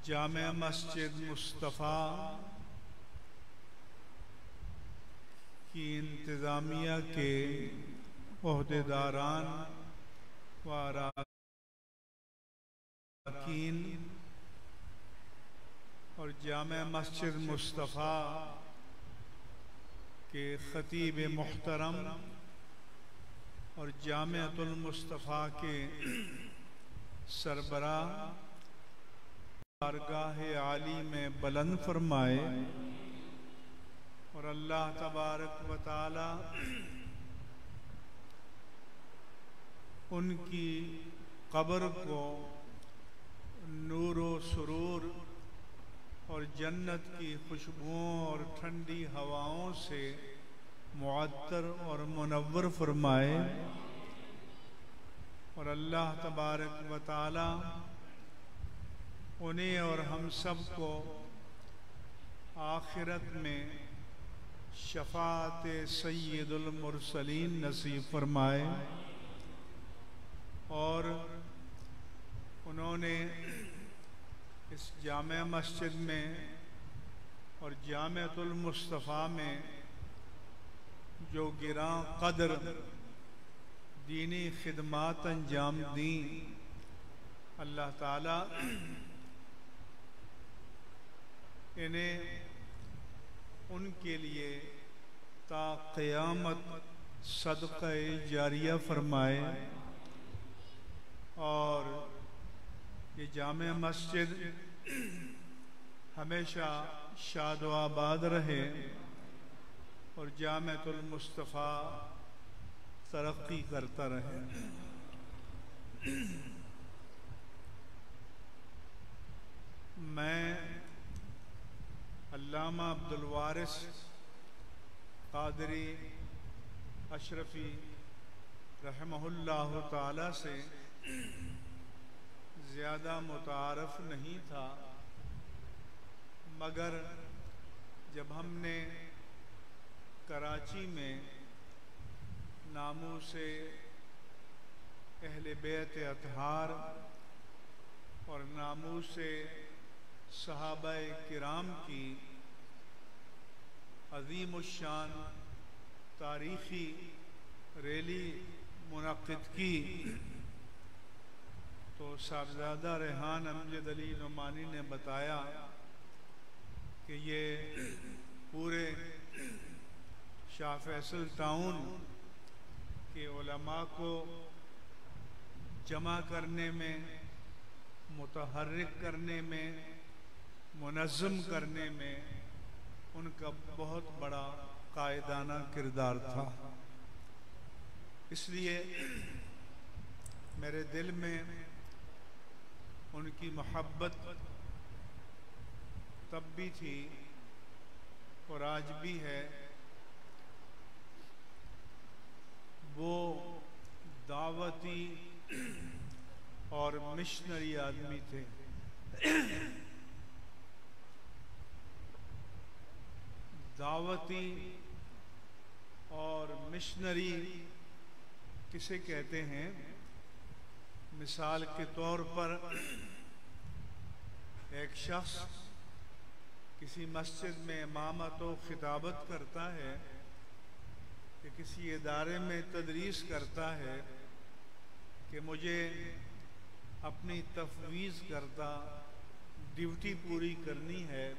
جامع مسجد مصطفیٰ کی انتظامیہ کے عہدیداران و اراکین اور جامع مسجد مصطفیٰ کے خطیب محترم اور جامعۃ المصطفیٰ کے سربراہ بارگاہ عالی میں بلند فرمائے اور اللہ تبارک و تعالی ان کی قبر کو نور و سرور اور جنت کی خوشبوؤں اور ٹھنڈی ہواؤں سے معطر اور منور فرمائے اور اللہ تبارک و تعالی انہیں اور ہم سب کو آخرت میں شفاعت سید المرسلین نصیب فرمائے۔ اور انہوں نے اس جامع مسجد میں اور جامعۃ المصطفیٰ میں جو گراں قدر دینی خدمات انجام دیں، اللہ تعالیٰ انہیں ان کے لیے تا قیامت صدقہ جاریہ فرمائے اور یہ جامع مسجد ہمیشہ شاد و آباد رہے اور جامعۃ المصطفیٰ ترقی کرتا رہے۔ میں علامہ عبدالوارث قادری اشرفی رحمہ اللہ تعالی سے زیادہ متعارف نہیں تھا، مگر جب ہم نے کراچی میں ناموس اہل بیت اطہار اور ناموس صحابہ کرام کی عظیم الشان تاریخی ریلی منعقد کی تو صاحبزادہ ریحان امجد علی نعمانی نے بتایا کہ یہ پورے شاہ فیصل ٹاؤن کے علماء کو جمع کرنے میں، متحرک کرنے میں، منظم کرنے میں ان کا بہت بڑا قائدانہ کردار تھا۔ اس لیے میرے دل میں ان کی محبت تب بھی تھی اور آج بھی ہے۔ وہ دعوتی اور مشنری آدمی تھے۔ دعوتی اور مشنری کسے کہتے ہیں؟ مثال کے طور پر ایک شخص کسی مسجد میں امامت و خطابت کرتا ہے کہ کسی ادارے میں تدریس کرتا ہے کہ مجھے اپنی تفویض کردہ ڈیوٹی پوری کرنی ہے،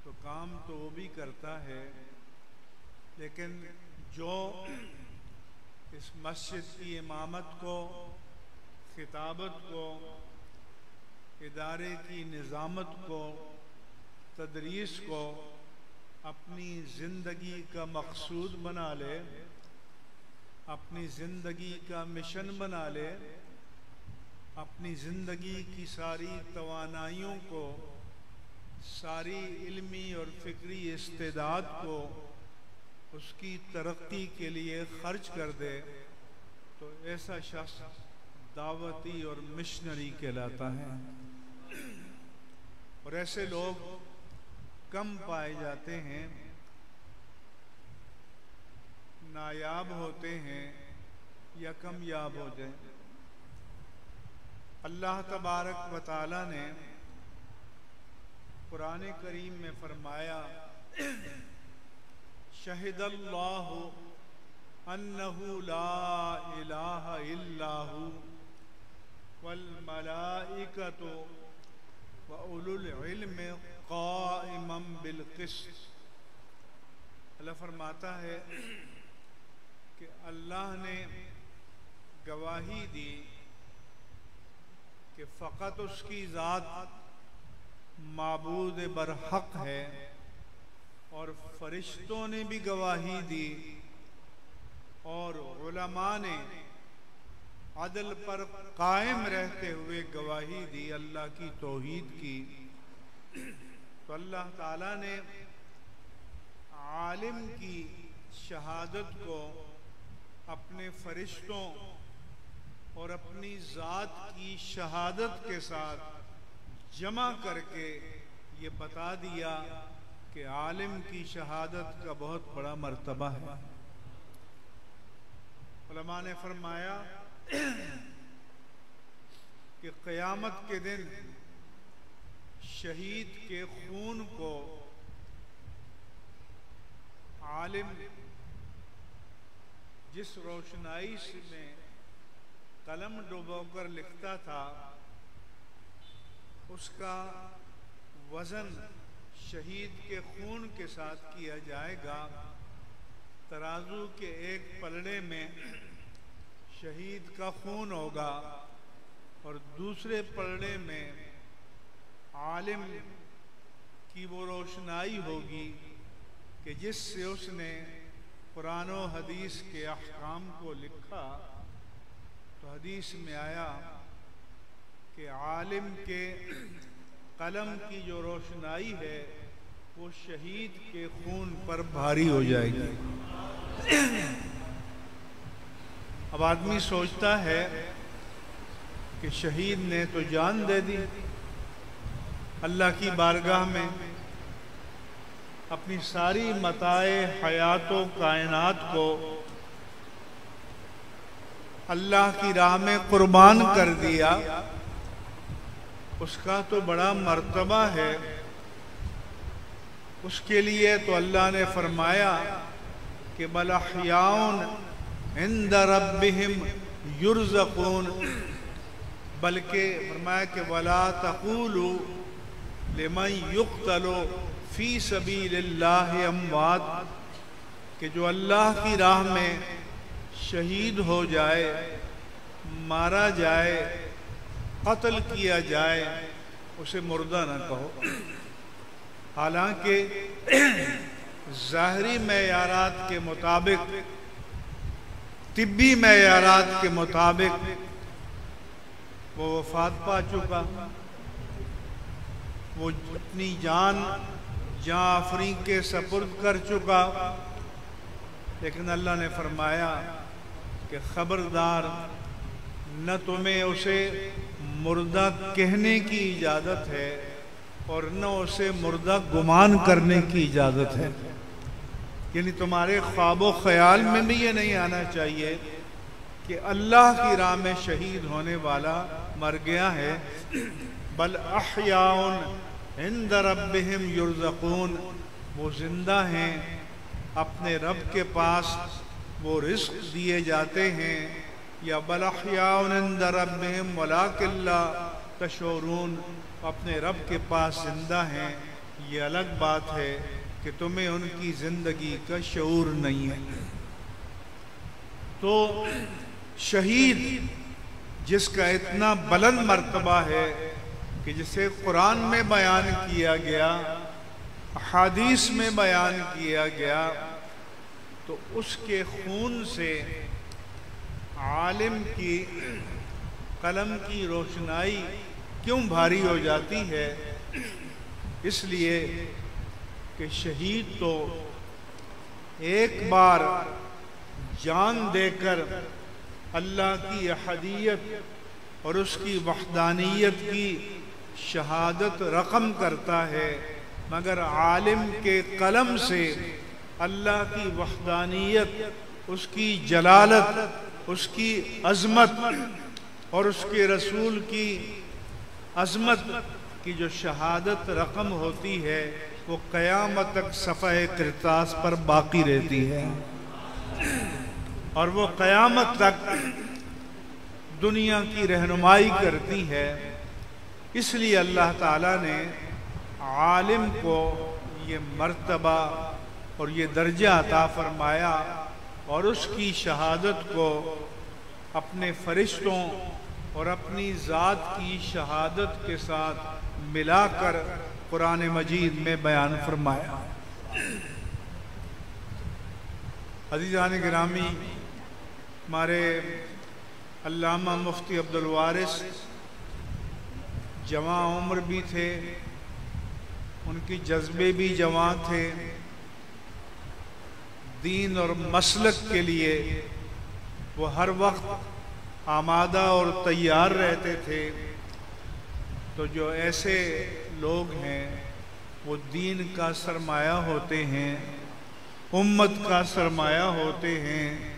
تو کام تو وہ بھی کرتا ہے، لیکن جو اس مسجد کی امامت کو، خطابت کو، ادارے کی نظامت کو، تدریس کو اپنی زندگی کا مقصود بنا لے، اپنی زندگی کا مشن بنا لے، اپنی زندگی کی ساری توانائیوں کو، ساری علمی اور فکری استعداد کو اس کی ترقی کے لیے خرچ کر دے تو ایسا شخص دعوتی اور مشنری کہلاتا ہے۔ اور ایسے لوگ کم پائے جاتے ہیں، نایاب ہوتے ہیں یا کمیاب ہو جائیں۔ اللہ تبارک و تعالی نے قرآن کریم میں فرمایا شہد اللہ انہ لا الہ الا ہو والملائکۃ وَأُولُو الْعِلْمِ قَائِمًا بِالْقِسْطِ۔ اللہ فرماتا ہے کہ اللہ نے گواہی دی کہ فقط اس کی ذات معبود برحق ہے، اور فرشتوں نے بھی گواہی دی، اور علماء نے عدل پر قائم رہتے ہوئے گواہی دی اللہ کی توحید کی۔ تو اللہ تعالیٰ نے عالم کی شہادت کو اپنے فرشتوں اور اپنی ذات کی شہادت کے ساتھ جمع کر کے یہ بتا دیا کہ عالم کی شہادت کا بہت بڑا مرتبہ ہے۔ علماء نے فرمایا کہ قیامت کے دن شہید کے خون کو عالم جس روشنائی میں قلم ڈبو کر لکھتا تھا، اس کا وزن شہید کے خون کے ساتھ کیا جائے گا۔ ترازو کے ایک پلڑے میں شہید کا خون ہوگا اور دوسرے پلڑے میں عالم کی وہ روشنائی ہوگی کہ جس سے اس نے قرآن و حدیث کے احکام کو لکھا۔ تو حدیث میں آیا کہ عالم کے قلم کی جو روشنائی ہے وہ شہید کے خون پر بھاری ہو جائے گی۔ اب آدمی سوچتا ہے کہ شہید نے تو جان دے دی، اللہ کی بارگاہ میں اپنی ساری متاع حیات و کائنات کو اللہ کی راہ میں قربان کر دیا، اس کا تو بڑا مرتبہ ہے۔ اس کے لیے تو اللہ نے فرمایا کہ بل احیاء عند ربہم یرزقون، بلکہ فرمایا کہ ولا تقولوا لمن یقتل فی سبیل اللہ اموات، کہ جو اللہ کی راہ میں شہید ہو جائے، مارا جائے، قتل کیا جائے، اسے مردہ نہ کہو۔ حالانکہ ظاہری معیارات کے مطابق، طبی معیارات کے مطابق وہ وفات پا چکا، وہ اپنی جان آفریں کے سپرد کر چکا، لیکن اللہ نے فرمایا کہ خبردار، نہ تمہیں اسے مردہ کہنے کی اجازت ہے اور نہ اسے مردہ گمان کرنے کی اجازت ہے۔ یعنی تمہارے خواب و خیال میں بھی یہ نہیں آنا چاہیے کہ اللہ کی راہ میں شہید ہونے والا مر گیا ہے۔ بل احیاء عند ربہم یرزقون، وہ زندہ ہیں، اپنے رب کے پاس وہ رزق دیے جاتے ہیں۔ یا بل احیاء عند ربہم ولکن لا تشعرون، اپنے رب کے پاس زندہ ہیں، یہ الگ بات ہے کہ تمہیں ان کی زندگی کا شعور نہیں ہے۔ تو شہید جس کا اتنا بلند مرتبہ ہے کہ جسے قرآن میں بیان کیا گیا، احادیث میں بیان کیا گیا، تو اس کے خون سے عالم کی قلم کی روشنائی کیوں بھاری ہو جاتی ہے؟ اس لیے کہ شہید تو ایک بار جان دے کر اللہ کی احدیت اور اس کی وحدانیت کی شہادت رقم کرتا ہے، مگر عالم کے قلم سے اللہ کی وحدانیت، اس کی جلالت، اس کی عظمت اور اس کے رسول کی عظمت کی جو شہادت رقم ہوتی ہے وہ قیامت تک صفحہ کرتاس پر باقی رہتی ہے، اور وہ قیامت تک دنیا کی رہنمائی کرتی ہے۔ اس لیے اللہ تعالیٰ نے عالم کو یہ مرتبہ اور یہ درجہ عطا فرمایا، اور اس کی شہادت کو اپنے فرشتوں اور اپنی ذات کی شہادت کے ساتھ ملا کر قرآن مجید میں بیان فرمایا۔ عزیزان گرامی، ہمارے علامہ مفتی عبدالوارث جوان عمر بھی تھے، ان کی جذبے بھی جوان تھے، دین اور مسلک کے لیے وہ ہر وقت آمادہ اور تیار رہتے تھے۔ تو جو ایسے لوگ ہیں وہ دین کا سرمایہ ہوتے ہیں، امت کا سرمایہ ہوتے ہیں،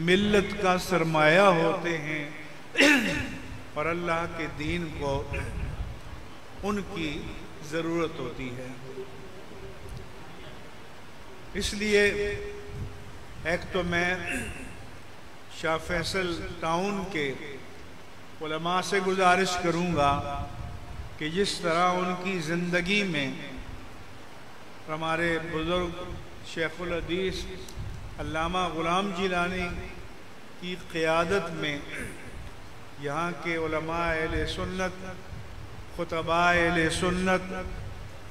ملت کا سرمایہ ہوتے ہیں، اور اللہ کے دین کو ان کی ضرورت ہوتی ہے۔ اس لیے ایک تو میں شاہ فیصل ٹاؤن کے علماء سے گزارش کروں گا کہ جس طرح ان کی زندگی میں ہمارے بزرگ شیخ الحدیث علامہ غلام جیلانی کی قیادت میں یہاں کے علماء اہل سنت، خطباء اہل سنت،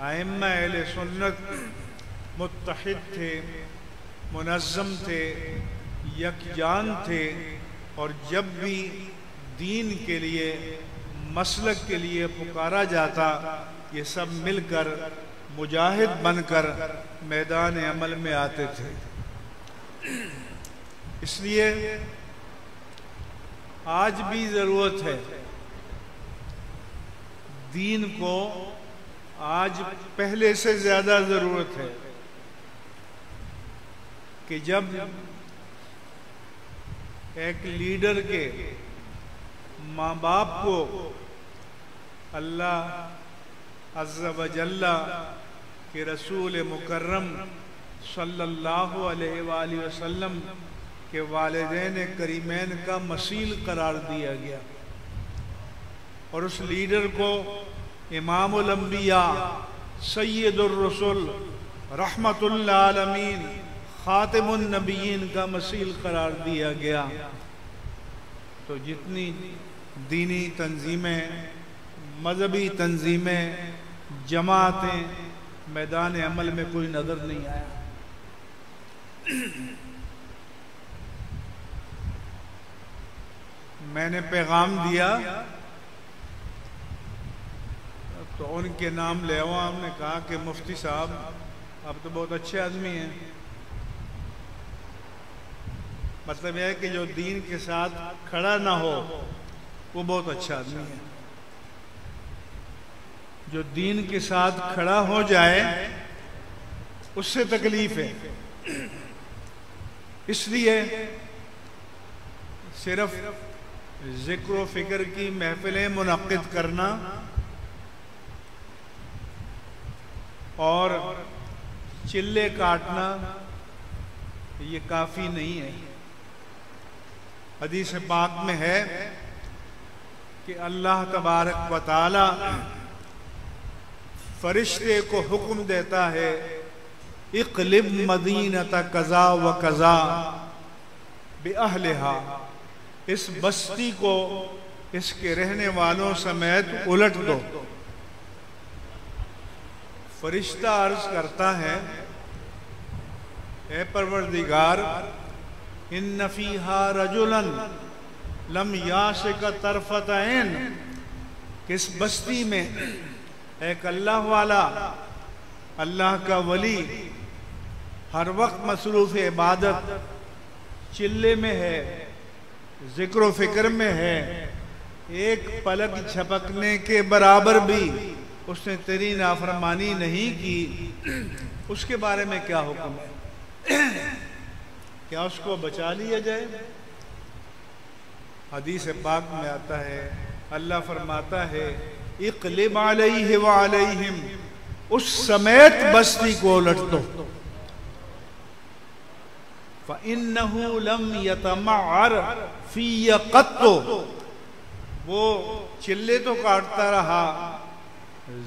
ائمہ اہل سنت متحد تھے، منظم تھے، یکجان تھے، اور جب بھی دین کے لیے، مسلک کے لیے پکارا جاتا یہ سب مل کر مجاہد بن کر میدان عمل میں آتے تھے۔ اس لیے آج بھی ضرورت ہے، دین کو آج پہلے سے زیادہ ضرورت ہے کہ جب ایک لیڈر کے ماں باپ کو اللہ عز و جل کے رسول مکرم صلی اللہ علیہ وآلہ وسلم کے والدین کریمین کا مثیل قرار دیا گیا، اور اس لیڈر کو امام الانبیاء، سید الرسل، رحمت للعالمین، خاتم النبیین کا مثیل قرار دیا گیا۔ تو جتنی دینی تنظیمیں، مذہبی تنظیمیں، جماعتیں، میدان عمل میں کوئی نظر نہیں آیا۔ میں نے پیغام دیا تو ان کے نام لے ہوا، ہم نے کہا کہ مفتی صاحب آپ تو بہت اچھے آدمی ہیں، مطلب یہ ہے کہ جو دین کے ساتھ کھڑا نہ ہو وہ بہت اچھا آدمی ہے، جو دین کے ساتھ کھڑا ہو جائے اس سے تکلیف ہے۔ اس لیے صرف ذکر و فکر کی محفلیں منعقد کرنا اور چلے کاٹنا یہ کافی نہیں ہے۔ حدیث پاک میں ہے کہ اللہ تبارک و تعالی فرشتے کو حکم دیتا ہے، اقلب مدینۃ کذا و کذا بأہلہا، اس بستی کو اس کے رہنے والوں سمیت الٹ دو۔ فرشتہ عرض کرتا ہے، اے پروردگار، ان فیہا رجلا لم یعصک طرفۃ عین، کہ اس بستی میں ایک اللہ والا، اللہ کا ولی ہر وقت مصروف عبادت، چلے میں ہے، ذکر و فکر میں ہے، ایک پلک جھپکنے کے برابر بھی اس نے تیری نافرمانی نہیں کی، اس کے بارے میں کیا حکم ہے؟ کیا اس کو بچا لیا جائے؟ حدیث پاک میں آتا ہے، اللہ فرماتا ہے اقلب علیہ وعلیہم، اس سمیت بستی کو الٹ دو۔ فَإِنَّهُ لَمْ يَتَمَعَّرْ فِيَّ قَطُّ، وہ چلے تو کاٹتا رہا،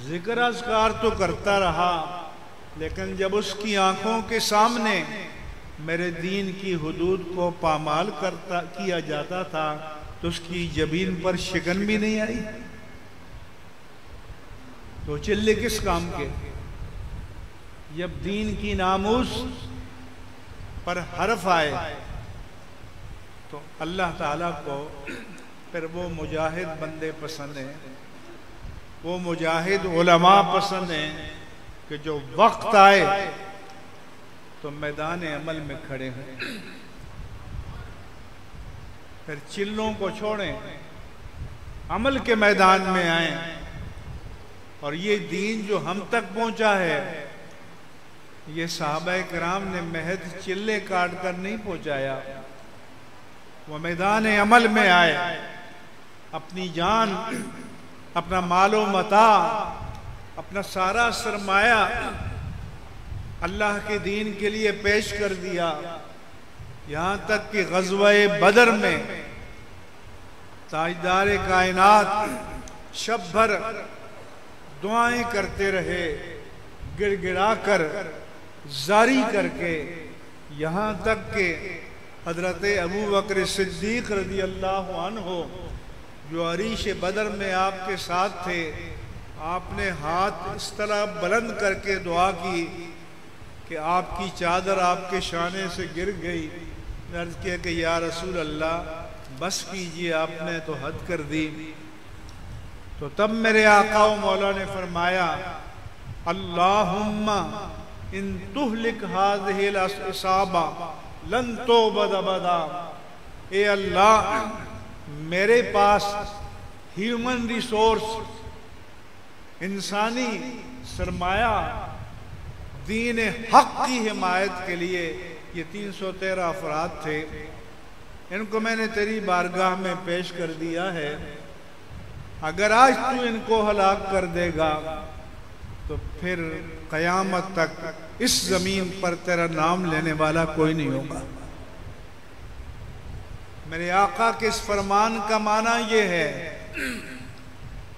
ذکر اذکار تو کرتا رہا، لیکن جب اس کی آنکھوں کے سامنے میرے دین کی حدود کو پامال کیا جاتا تھا تو اس کی جبین پر شکن بھی نہیں آئی۔ تو چلے کس کام کے؟ جب دین کی ناموس پر حرف آئے تو اللہ تعالیٰ کو پھر وہ مجاہد بندے پسند ہیں، وہ مجاہد علماء پسند ہیں کہ جو وقت آئے تو میدان عمل میں کھڑے ہیں، پھر چلوں کو چھوڑیں، عمل کے میدان میں آئیں۔ اور یہ دین جو ہم تک پہنچا ہے، یہ صحابہ کرام نے محض چلے کاٹ کر نہیں پہنچایا، وہ میدان عمل میں آئے، اپنی جان، اپنا مال و متاع، اپنا سارا سرمایہ اللہ کے دین کے لیے پیش کر دیا، یہاں تک کہ غزوہ بدر میں تاجدار کائنات شب بھر دعائیں کرتے رہے، گڑ گڑا کر، زاری کر کے، یہاں تک کہ حضرت ابو بکر صدیق رضی اللہ عنہ جو عریش بدر میں آپ کے ساتھ تھے، آپ نے ہاتھ اس طرح بلند کر کے دعا کی کہ آپ کی چادر آپ کے شانے سے گر گئی۔ عرض کیا کہ یا رسول اللہ بس کیجئے، آپ نے تو حد کر دی۔ تو تب میرے آقا و مولا نے فرمایا اللہم ان تہلک ہذہ العصابہ لن تعبد ابدا، اے اللہ میرے پاس ہیومن ریسورس، انسانی سرمایہ دین حق کی حمایت کے لیے یہ 313 افراد تھے، ان کو میں نے تیری بارگاہ میں پیش کر دیا ہے، اگر آج تو ان کو ہلاک کر دے گا تو پھر قیامت تک اس زمین پر تیرا نام لینے والا کوئی نہیں ہوگا۔ میرے آقا کے اس فرمان کا معنی یہ ہے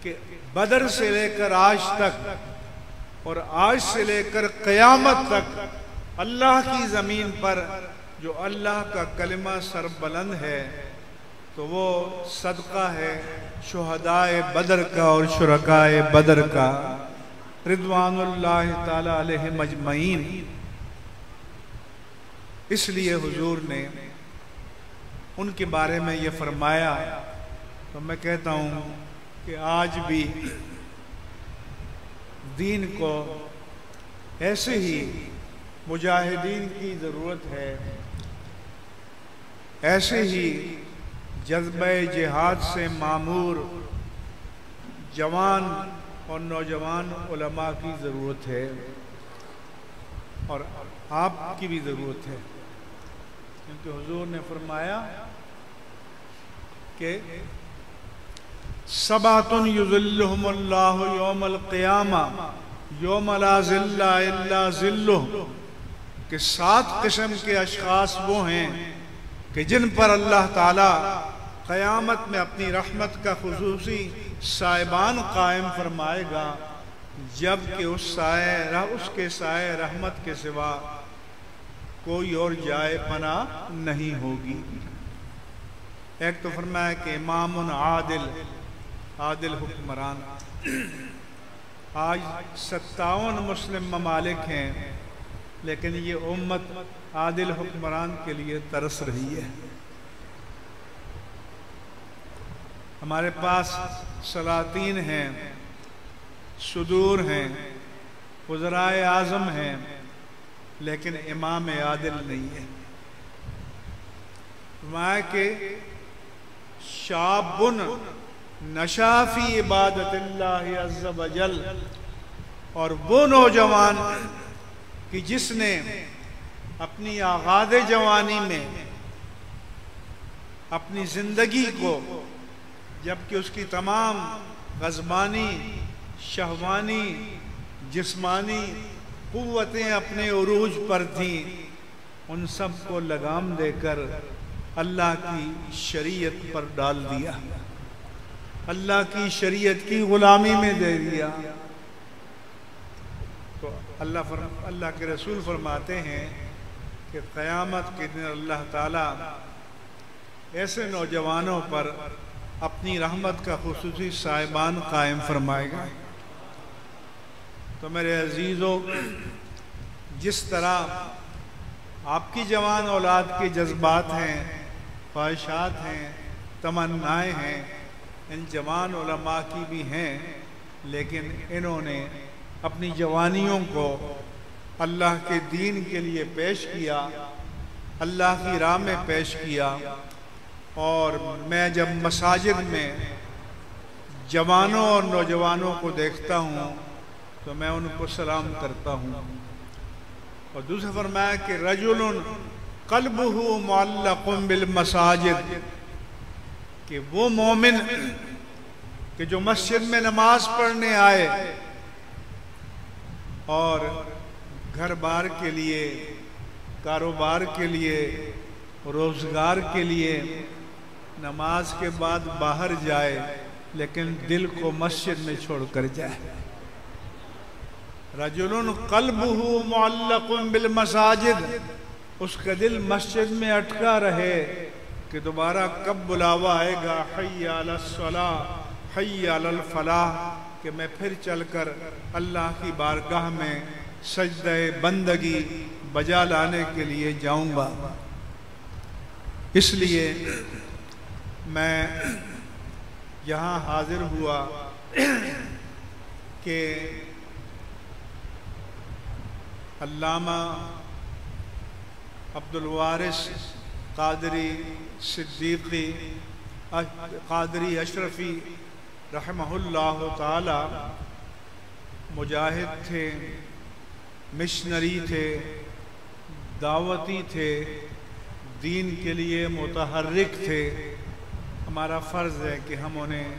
کہ بدر سے لے کر آج تک اور آج سے لے کر قیامت تک اللہ کی زمین پر جو اللہ کا کلمہ سربلند ہے تو وہ صدقہ ہے شہدائے بدر کا اور شرکائے بدر کا رضوان اللہ تعالی علیہم اجمعین۔ اس لیے حضور نے ان کے بارے میں یہ فرمایا، تو میں کہتا ہوں کہ آج بھی دین کو ایسے ہی مجاہدین کی ضرورت ہے، ایسے ہی جذبہ جہاد سے معمور جوان اور نوجوان علماء کی ضرورت ہے، اور آپ کی بھی ضرورت ہے، کیونکہ حضور نے فرمایا کہ سبعۃ یظلھم اللہ یوم القیامہ یوم لا ظل الا ظلہ، کہ 7 قسم کے اشخاص وہ ہیں کہ جن پر اللہ تعالی قیامت میں اپنی رحمت کا خصوصی سائبان قائم فرمائے گا، جبکہ اس کے سائے رحمت کے سوا کوئی اور جائے پناہ نہیں ہوگی۔ ایک تو فرمایا کہ امام عادل حکمران، آج 57 مسلم ممالک ہیں لیکن یہ امت عادل حکمران کے لیے ترس رہی ہے۔ ہمارے پاس سلاطین ہیں، صدور ہیں، وزرائے اعظم ہیں، لیکن امام عادل نہیں ہے۔ فرمایا کہ شاب نشا فی عبادت اللہ عز وجل، اور وہ نوجوان کہ جس نے اپنی آغاز جوانی میں اپنی زندگی کو، جبکہ اس کی تمام غضبانی، شہوانی، جسمانی قوتیں اپنے عروج پر تھیں، ان سب کو لگام دے کر اللہ کی شریعت پر ڈال دیا، اللہ کی شریعت کی غلامی میں دے دیا۔ تو اللہ کے رسول فرماتے ہیں کہ قیامت کے دن اللہ تعالیٰ ایسے نوجوانوں پر اپنی رحمت کا خصوصی صاحبان قائم فرمائے گا۔ تو میرے عزیزو، جس طرح آپ کی جوان اولاد کے جذبات ہیں، خواہشات ہیں، تمنائیں ہیں، ان جوان علماء کی بھی ہیں، لیکن انہوں نے اپنی جوانیوں کو اللہ کے دین کے لیے پیش کیا، اللہ کی راہ میں پیش کیا۔ اور میں جب مساجد میں جوانوں اور نوجوانوں کو دیکھتا ہوں تو میں ان کو سلام کرتا ہوں۔ اور دوسرا فرمایا کہ رجل قلبہ معلق بالمساجد، کہ وہ مومن کہ جو مسجد میں نماز پڑھنے آئے اور گھر بار کے لیے، کاروبار کے لیے، روزگار کے لیے نماز کے بعد باہر جائے لیکن دل کو مسجد میں چھوڑ کر جائے۔ رجل قلبہ معلق بالمساجد، اس کا دل مسجد میں اٹکا رہے کہ دوبارہ کب بلاوا آئے گا، حی علی الصلاۃ، حی علی الفلاح، کہ میں پھر چل کر اللہ کی بارگاہ میں سجدہ بندگی بجا لانے کے لیے جاؤں گا۔ اس لیے میں یہاں حاضر ہوا کہ علامہ عبدالوارث قادری صدیقی قادری اشرفی رحمہ اللہ تعالی مجاہد تھے، مشنری تھے، دعوتی تھے، دین کے لیے متحرک تھے۔ ہمارا فرض ہے کہ ہم انہیں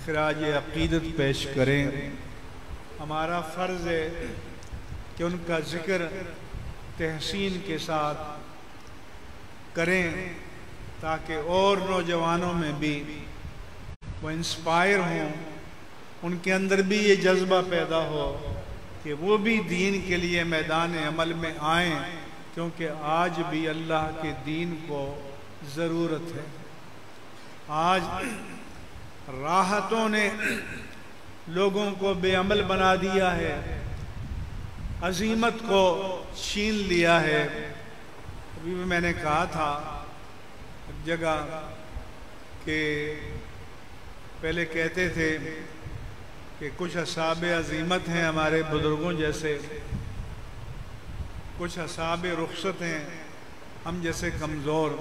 خراج عقیدت پیش کریں، ہمارا فرض ہے کہ ان کا ذکر تحسین کے ساتھ کریں تاکہ اور نوجوانوں میں بھی وہ انسپائر ہوں، ان کے اندر بھی یہ جذبہ پیدا ہو کہ وہ بھی دین کے لیے میدان عمل میں آئیں، کیونکہ آج بھی اللہ کے دین کو ضرورت ہے۔ آج راحتوں نے لوگوں کو بے عمل بنا دیا ہے، عزیمت کو چھین لیا ہے۔ ابھی بھی میں نے کہا تھا ایک جگہ کہ پہلے کہتے تھے کہ کچھ اصحاب عزیمت ہیں ہمارے بزرگوں جیسے، کچھ اصحاب رخصت ہیں ہم جیسے کمزور،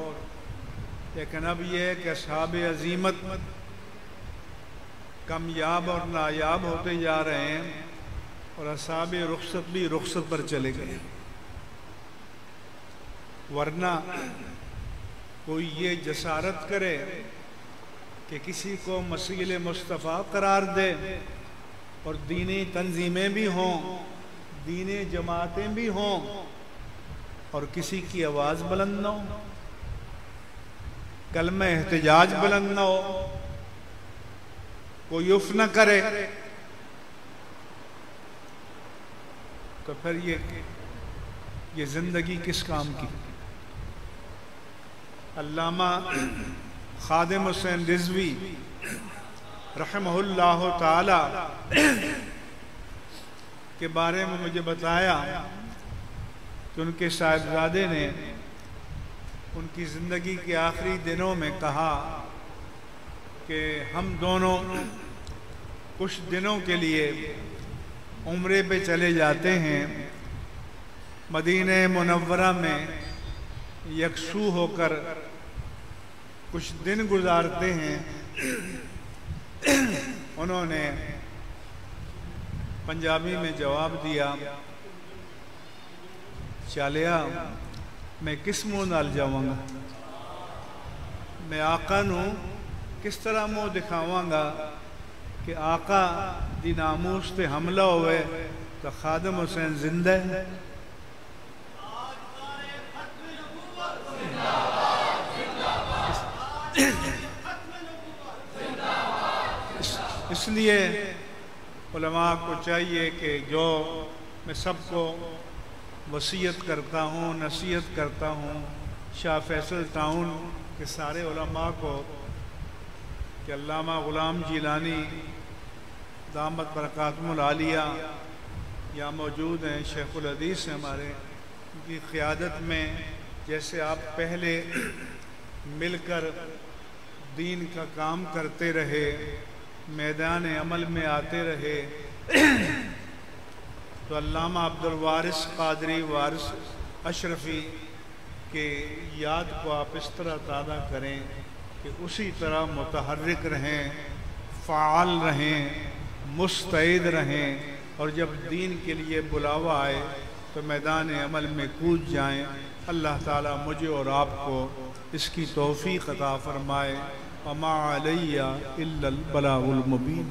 لیکن اب یہ ہے کہ اصحاب عزیمت کامیاب اور نایاب ہوتے جا رہے ہیں اور اصحاب رخصت بھی رخصت پر چلے گئے۔ ورنہ کوئی یہ جسارت کرے کہ کسی کو مسیل مصطفیٰ قرار دے اور دینی تنظیمیں بھی ہوں، دینی جماعتیں بھی ہوں، اور کسی کی آواز بلند نہ ہو، کلمہ احتجاج بلند نہ ہو، کوئی اف نہ کرے، تو پھر یہ زندگی کس کام کی؟ علامہ خادم حسین رضوی رحمہ اللہ تعالی کے بارے میں مجھے بتایا کہ ان کے صاحبزادے نے ان کی زندگی کے آخری دنوں میں کہا کہ ہم دونوں کچھ دنوں کے لیے عمرے پہ چلے جاتے ہیں، مدینہ منورہ میں یکسو ہو کر کچھ دن گزارتے ہیں۔ انہوں نے پنجابی میں جواب دیا، چالیا میں کس منہ نال جاواں گا، میں آقا نوں کس طرح منہ دکھاواں گا کہ آقا دی ناموس تے حملہ ہوئے تو خادم حسین زندہ ہے. اس لیے علماء کو چاہیے کہ جو میں سب کو وصیت کرتا ہوں، نصیحت کرتا ہوں شاہ فیصل ٹاؤن کے سارے علماء کو، کہ علامہ غلام جیلانی دامت برکاتہم العالیہ یہاں موجود ہیں، شیخ الحدیث ہیں ہمارے، ان کی قیادت میں جیسے آپ پہلے مل کر دین کا کام کرتے رہے، میدان عمل میں آتے رہے، تو علامہ عبدالوارث قادری وارث اشرفی کے یاد کو آپ اس طرح تازہ کریں کہ اسی طرح متحرک رہیں، فعال رہیں، مستعد رہیں، اور جب دین کے لیے بلاوا آئے تو میدان عمل میں کود جائیں. اللہ تعالیٰ مجھے اور آپ کو اس کی توفیق عطا فرمائے. وما علیہ الا البلاغ المبین.